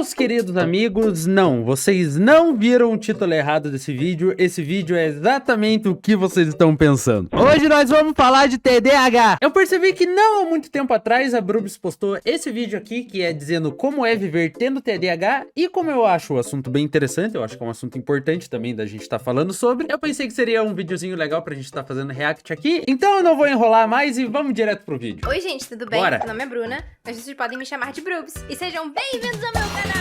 Meus queridos amigos, não, vocês não viram o título errado desse vídeo. Esse vídeo é exatamente o que vocês estão pensando. Hoje nós vamos falar de TDAH. Eu percebi que não há muito tempo atrás a Brubs postou esse vídeo aqui, que é dizendo como é viver tendo TDAH. E como eu acho o assunto bem interessante, eu acho que é um assunto importante também da gente estar falando sobre, eu pensei que seria um videozinho legal pra gente estar fazendo react aqui. Então eu não vou enrolar mais e vamos direto pro vídeo. Oi gente, tudo bem? Bora. Meu nome é Bruna, mas vocês podem me chamar de Brubs. E sejam bem-vindos ao meu canal!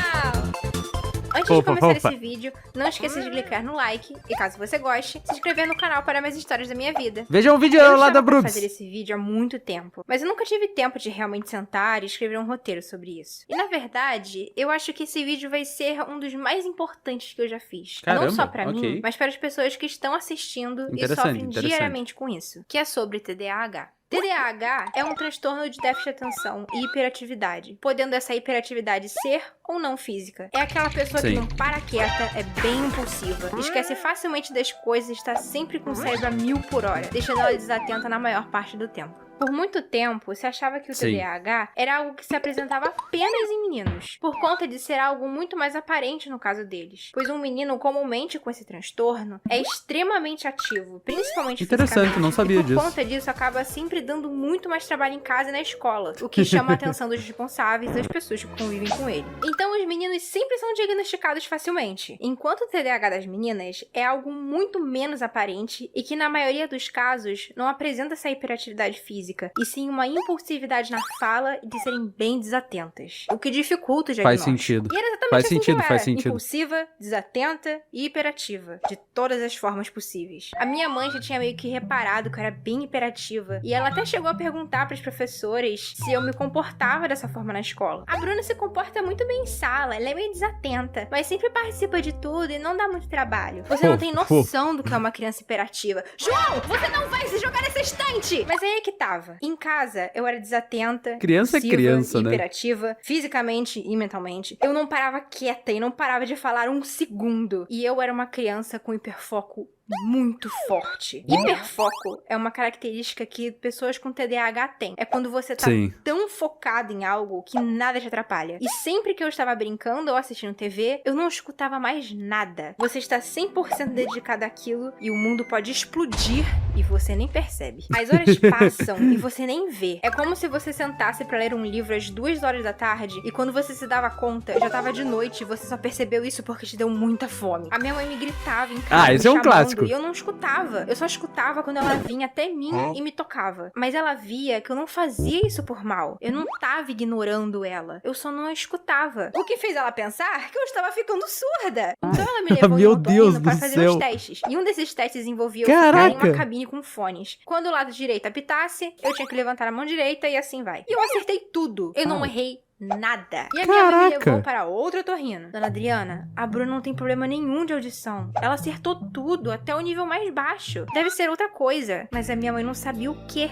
Antes de começar esse vídeo, não esqueça de clicar no like e, caso você goste, se inscrever no canal para mais histórias da minha vida. Vejam o vídeo lá da Brubs. Eu fazer esse vídeo há muito tempo, mas eu nunca tive tempo de realmente sentar e escrever um roteiro sobre isso. E na verdade, eu acho que esse vídeo vai ser um dos mais importantes que eu já fiz. Caramba, não só pra mim, mas para as pessoas que estão assistindo e sofrem diariamente com isso, que é sobre TDAH. TDAH é um transtorno de déficit de atenção e hiperatividade, podendo essa hiperatividade ser ou não física. É aquela pessoa que não para quieta, é bem impulsiva, esquece facilmente das coisas e está sempre com o cérebro a 1000 por hora, deixando ela desatenta na maior parte do tempo. Por muito tempo, se achava que o TDAH era algo que se apresentava apenas em meninos, por conta de ser algo muito mais aparente no caso deles. Pois um menino comumente com esse transtorno é extremamente ativo, principalmente Interessante, não sabia disso. Por conta disso, acaba sempre dando muito mais trabalho em casa e na escola, o que chama a atenção dos responsáveis e das pessoas que convivem com ele. Então, os meninos sempre são diagnosticados facilmente, enquanto o TDAH das meninas é algo muito menos aparente e que, na maioria dos casos, não apresenta essa hiperatividade física, e sim uma impulsividade na fala e de serem bem desatentas, o que dificulta o diagnóstico. Faz sentido. E era exatamente faz assim sentido, que eu faz era, sentido. impulsiva, desatenta e hiperativa, de todas as formas possíveis. A minha mãe já tinha meio que reparado que eu era bem hiperativa, e ela até chegou a perguntar para as professoras se eu me comportava dessa forma na escola. A Bruna se comporta muito bem em sala, ela é meio desatenta, mas sempre participa de tudo e não dá muito trabalho. Você não tem noção do que é uma criança hiperativa. João, você não vai se jogar nessa estante! Mas aí é que tava. Em casa, eu era desatenta, criança é criança, né? hiperativa, fisicamente e mentalmente. Eu não parava quieta e não parava de falar um segundo. E eu era uma criança com hiperfoco muito forte. Hiperfoco é uma característica que pessoas com TDAH têm. É quando você tá tão focado em algo que nada te atrapalha. E sempre que eu estava brincando ou assistindo TV, eu não escutava mais nada. Você está 100% dedicado àquilo e o mundo pode explodir e você nem percebe. As horas passam e você nem vê. É como se você sentasse pra ler um livro às 2 horas da tarde e quando você se dava conta, já tava de noite e você só percebeu isso porque te deu muita fome. A minha mãe me gritava em casa, esse é um clássico. E eu não escutava. Eu só escutava quando ela vinha até mim e me tocava. Mas ela via que eu não fazia isso por mal. Eu não tava ignorando ela. Eu só não a escutava. O que fez ela pensar que eu estava ficando surda. Então ela me levou Meu em um Deus otorrino para do fazer céu. uns testes. E um desses testes envolvia eu ficar em uma cabine com fones. Quando o lado direito apitasse, eu tinha que levantar a mão direita e assim vai. E eu acertei tudo. Eu não errei nada. E a minha mãe me levou para outro otorrino. Dona Adriana, a Bruna não tem problema nenhum de audição. Ela acertou tudo, até o nível mais baixo. Deve ser outra coisa. Mas a minha mãe não sabia o quê.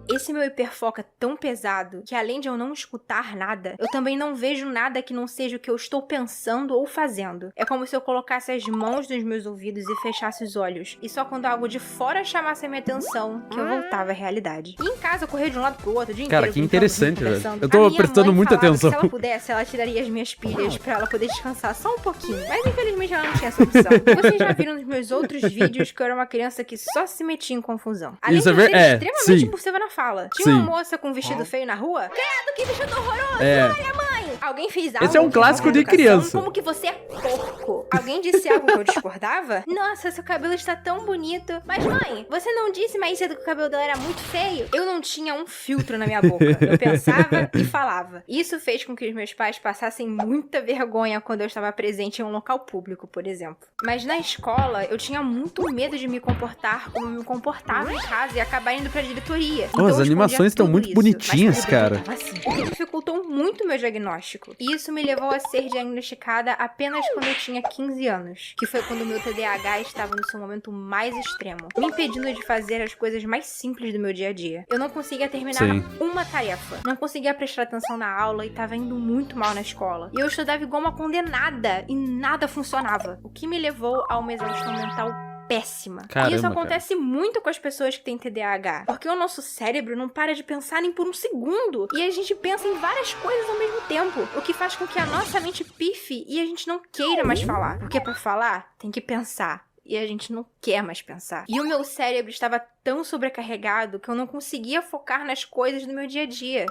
Esse meu hiperfoco é tão pesado que, além de eu não escutar nada, eu também não vejo nada que não seja o que eu estou pensando ou fazendo. É como se eu colocasse as mãos nos meus ouvidos e fechasse os olhos. E só quando algo de fora chamasse a minha atenção que eu voltava à realidade. E em casa eu corria de um lado pro outro o dia inteiro. Cara, que interessante, velho. Eu tô prestando muita atenção. Se ela pudesse, ela tiraria as minhas pilhas pra ela poder descansar só um pouquinho. Mas infelizmente ela não tinha essa opção. Vocês já viram nos meus outros vídeos que eu era uma criança que só se metia em confusão. Além de ser extremamente impulsiva na fala. Tinha uma moça com um vestido feio na rua? Credo, que vestido horroroso! Olha, mãe! Alguém fez algo. Esse é um clássico de criança. Como que você é porco? Alguém disse algo que eu discordava? Nossa, seu cabelo está tão bonito. Mas, mãe, você não disse mais cedo que o cabelo dela era muito feio? Eu não tinha um filtro na minha boca. Eu pensava e falava. Isso fez com que os meus pais passassem muita vergonha quando eu estava presente em um local público, por exemplo. Mas na escola, eu tinha muito medo de me comportar como eu me comportava em casa e acabar indo pra diretoria. Então, as animações estão muito bonitinhas, cara. Assim, o que dificultou muito meu diagnóstico. E isso me levou a ser diagnosticada apenas quando eu tinha 15 anos, que foi quando o meu TDAH estava no seu momento mais extremo, me impedindo de fazer as coisas mais simples do meu dia a dia. Eu não conseguia terminar uma tarefa, não conseguia prestar atenção na aula e estava indo muito mal na escola. E eu estudava igual uma condenada e nada funcionava, o que me levou a uma exaustão mental péssima. Caramba, e isso acontece muito com as pessoas que têm TDAH. Porque o nosso cérebro não para de pensar nem por um segundo. E a gente pensa em várias coisas ao mesmo tempo. O que faz com que a nossa mente pife e a gente não queira mais falar. Porque pra falar, tem que pensar. E a gente não quer mais pensar. E o meu cérebro estava tão sobrecarregado que eu não conseguia focar nas coisas do meu dia a dia.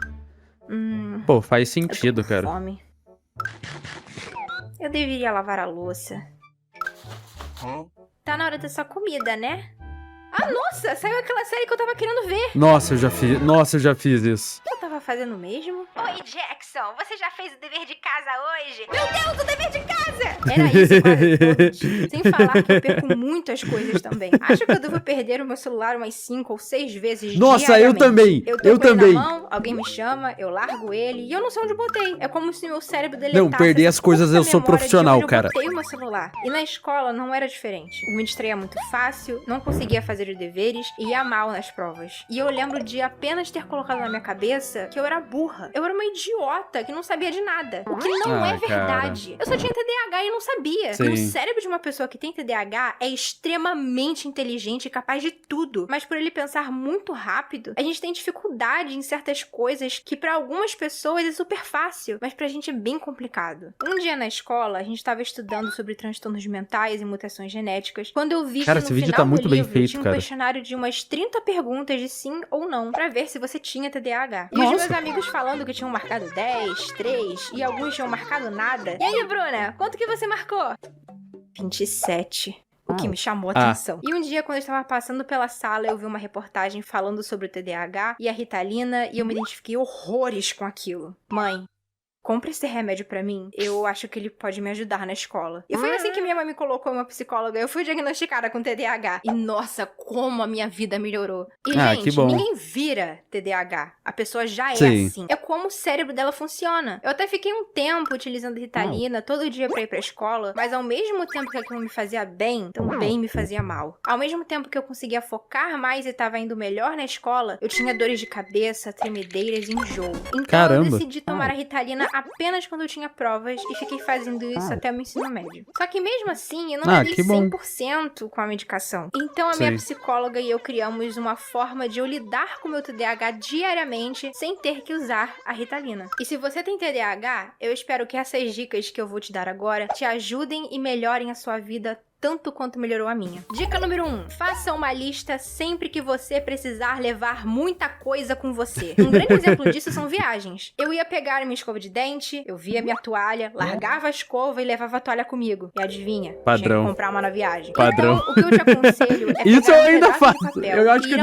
Pô, faz sentido, cara. Fome. Eu deveria lavar a louça. Tá na hora da sua comida, né? Ah, nossa! Saiu aquela série que eu tava querendo ver. Nossa, eu já fiz isso. O que eu tava fazendo mesmo? Oi, Jackson! Você já fez o dever de casa hoje? Meu Deus, o dever de casa! Era isso quase todos. Sem falar que eu perco muitas coisas também. Acho que eu devo perder o meu celular umas 5 ou 6 vezes Nossa, eu também! Eu também. Na mão, alguém me chama, eu largo ele e eu não sei onde botei. É como se meu cérebro deletasse. Não, perder as coisas eu sou profissional, cara. Eu botei o meu celular. E na escola não era diferente. Eu me distraía muito fácil, não conseguia fazer os deveres e ia mal nas provas. E eu lembro de apenas ter colocado na minha cabeça que eu era burra. Eu era uma idiota que não sabia de nada. O que não é verdade. Cara. Eu só tinha TDAH e não sabia. Sim. E o cérebro de uma pessoa que tem TDAH é extremamente inteligente e capaz de tudo. Mas por ele pensar muito rápido, a gente tem dificuldade em certas coisas que pra algumas pessoas é super fácil, mas pra gente é bem complicado. Um dia na escola, a gente tava estudando sobre transtornos mentais e mutações genéticas, quando eu vi que no vídeo tá muito bem feito, tinha um cara. Questionário de umas 30 perguntas de sim ou não, pra ver se você tinha TDAH. Nossa. E os meus amigos falando que tinham marcado 10, 3, e alguns tinham marcado nada. E aí, Bruna, quanto que você marcou? 27. O que me chamou a atenção. E um dia, quando eu estava passando pela sala, eu vi uma reportagem falando sobre o TDAH e a Ritalina, e eu me identifiquei horrores com aquilo. Mãe, compra esse remédio pra mim, eu acho que ele pode me ajudar na escola. E foi assim que minha mãe me colocou uma psicóloga, eu fui diagnosticada com TDAH. E nossa, como a minha vida melhorou. E gente, que bom. Ninguém vira TDAH. A pessoa já é assim. É como o cérebro dela funciona. Eu até fiquei um tempo utilizando Ritalina todo dia pra ir pra escola, mas ao mesmo tempo que aquilo me fazia bem, também me fazia mal. Ao mesmo tempo que eu conseguia focar mais e tava indo melhor na escola, eu tinha dores de cabeça, tremedeiras e enjoo. Então eu decidi tomar a Ritalina apenas quando eu tinha provas e fiquei fazendo isso até o meu ensino médio. Só que mesmo assim, eu não me dei 100% com a medicação. Então a minha psicóloga e eu criamos uma forma de eu lidar com o meu TDAH diariamente sem ter que usar a Ritalina. E se você tem TDAH, eu espero que essas dicas que eu vou te dar agora te ajudem e melhorem a sua vida tanto quanto melhorou a minha. Dica número 1. Faça uma lista sempre que você precisar levar muita coisa com você. Um grande exemplo disso são viagens. Eu ia pegar minha escova de dente, eu via minha toalha, largava a escova e levava a toalha comigo. E adivinha? Padrão. Tinha que comprar uma na viagem. Padrão. Então, o que eu te aconselho é isso eu ainda faço. Eu acho que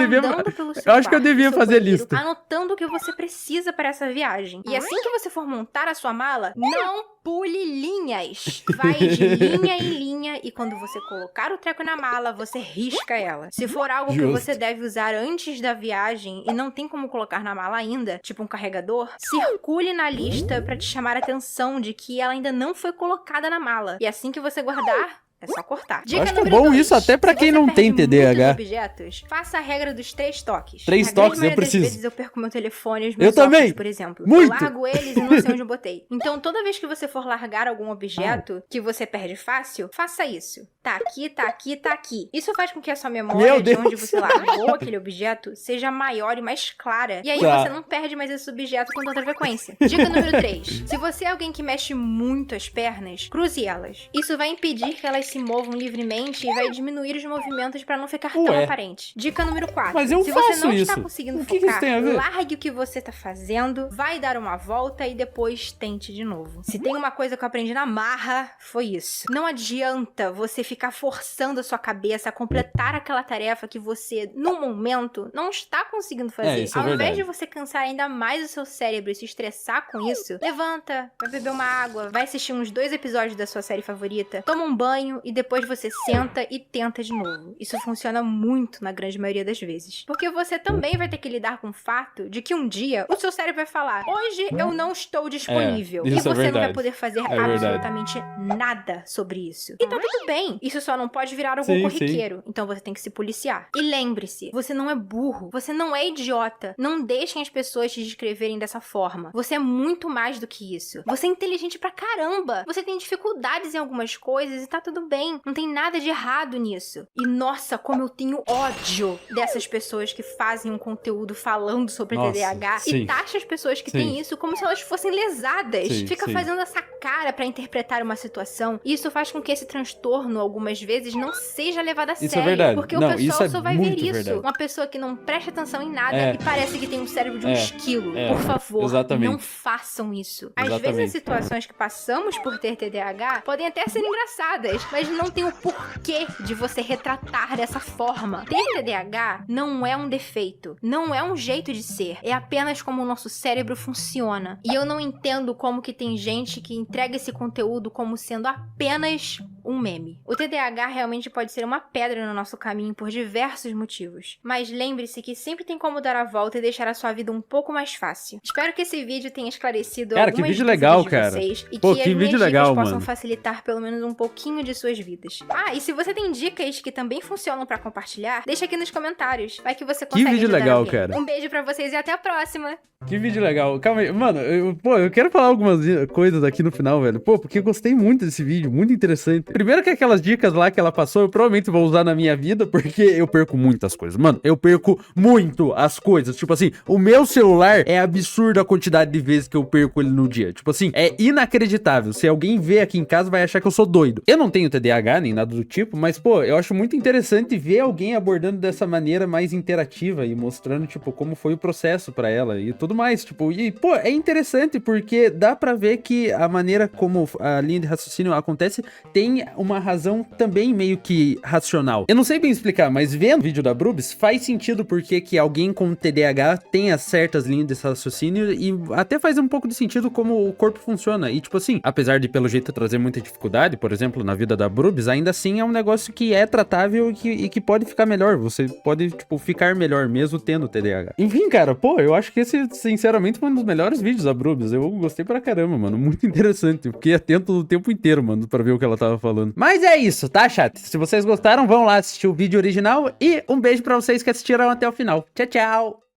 eu devia fazer lista. Anotando o que você precisa para essa viagem. E assim que você for montar a sua mala, não pule linhas. Vai de linha em linha e quando você colocar o treco na mala, você risca ela. Se for algo que você deve usar antes da viagem e não tem como colocar na mala ainda, tipo um carregador, circule na lista pra te chamar a atenção de que ela ainda não foi colocada na mala. E assim que você guardar, é só cortar. Dica acho que é bom 2. Isso até pra quem não tem TDAH. Objetos, faça a regra dos 3 toques. 3 toques eu preciso. Às vezes eu perco meu telefone e os meus óculos, também. Por exemplo. Muito. Eu largo eles e não sei onde eu botei. Então toda vez que você for largar algum objeto que você perde fácil, faça isso. Tá aqui, tá aqui, tá aqui. Isso faz com que a sua memória de onde você largou aquele objeto seja maior e mais clara. E aí você não perde mais esse objeto com tanta frequência. Dica número 3. Se você é alguém que mexe muito as pernas, cruze elas. Isso vai impedir que elas se movam livremente e vai diminuir os movimentos pra não ficar tão aparente. Dica número 4. Mas eu Se faço você não isso. está conseguindo que focar, isso tem a ver? largue o que você tá fazendo, vai dar uma volta e depois tente de novo. Se tem uma coisa que eu aprendi na marra, foi isso. Não adianta você ficar forçando a sua cabeça a completar aquela tarefa que você, no momento, não está conseguindo fazer. Isso é Ao verdade. invés de você cansar ainda mais o seu cérebro e se estressar com isso, levanta, vai beber uma água, vai assistir uns 2 episódios da sua série favorita, toma um banho e depois você senta e tenta de novo. Isso funciona muito na grande maioria das vezes. Porque você também vai ter que lidar com o fato de que um dia o seu cérebro vai falar: hoje eu não estou disponível. E isso você é não vai verdade. poder fazer verdade. absolutamente nada sobre isso. E tá tudo bem. Isso só não pode virar algo corriqueiro. Então você tem que se policiar. E lembre-se, você não é burro. Você não é idiota. Não deixem as pessoas te descreverem dessa forma. Você é muito mais do que isso. Você é inteligente pra caramba. Você tem dificuldades em algumas coisas e tá tudo bem. Não tem nada de errado nisso. E nossa, como eu tenho ódio dessas pessoas que fazem um conteúdo falando sobre TDAH e taxa as pessoas que têm isso como se elas fossem lesadas. Fica fazendo essa cara pra interpretar uma situação. E isso faz com que esse transtorno, algumas vezes, não seja levado a sério. Isso é verdade. Porque o pessoal só vai ver isso. Uma pessoa que não presta atenção em nada e parece que tem um cérebro de um esquilo. Por favor, não façam isso. Às vezes as situações que passamos por ter TDAH podem até ser engraçadas, mas não tem o porquê de você retratar dessa forma. Ter TDAH não é um defeito, não é um jeito de ser, é apenas como o nosso cérebro funciona. E eu não entendo como que tem gente que entrega esse conteúdo como sendo apenas um meme. O TDAH realmente pode ser uma pedra no nosso caminho por diversos motivos. Mas lembre-se que sempre tem como dar a volta e deixar a sua vida um pouco mais fácil. Espero que esse vídeo tenha esclarecido algumas vídeo legal, de cara. vocês e Pô, que as minhas dicas possam facilitar pelo menos um pouquinho de suas vidas. Ah, e se você tem dicas que também funcionam pra compartilhar, deixa aqui nos comentários. Vai que você consegue vídeo ajudar legal, alguém. cara. Um beijo pra vocês e até a próxima! Que vídeo legal. Calma aí. Mano, eu quero falar algumas coisas aqui no final, velho. Pô, porque eu gostei muito desse vídeo, muito interessante. Primeiro que aquelas dicas lá que ela passou, eu provavelmente vou usar na minha vida, porque eu perco muitas coisas. Mano, eu perco muito as coisas. Tipo assim, o meu celular é absurdo a quantidade de vezes que eu perco ele no dia. Tipo assim, é inacreditável. Se alguém vê aqui em casa, vai achar que eu sou doido. Eu não tenho TDAH, nem nada do tipo, mas, pô, eu acho muito interessante ver alguém abordando dessa maneira mais interativa e mostrando, tipo, como foi o processo pra ela e tudo mais, tipo, e, pô, é interessante porque dá pra ver que a maneira como a linha de raciocínio acontece tem uma razão também meio que racional. Eu não sei bem explicar, mas vendo o vídeo da Brubs, faz sentido porque que alguém com TDAH tenha certas linhas de raciocínio e até faz um pouco de sentido como o corpo funciona. E, tipo assim, apesar de pelo jeito trazer muita dificuldade, por exemplo, na vida da Brubs, ainda assim é um negócio que é tratável e que pode ficar melhor. Você pode, tipo, ficar melhor mesmo tendo TDAH. Enfim, cara, pô, eu acho que esse, sinceramente, foi um dos melhores vídeos da Brubs. Eu gostei pra caramba, mano. Muito interessante. Fiquei atento o tempo inteiro, mano, pra ver o que ela tava falando. Mas é isso, tá, chat? Se vocês gostaram, vão lá assistir o vídeo original e um beijo pra vocês que assistiram até o final. Tchau, tchau!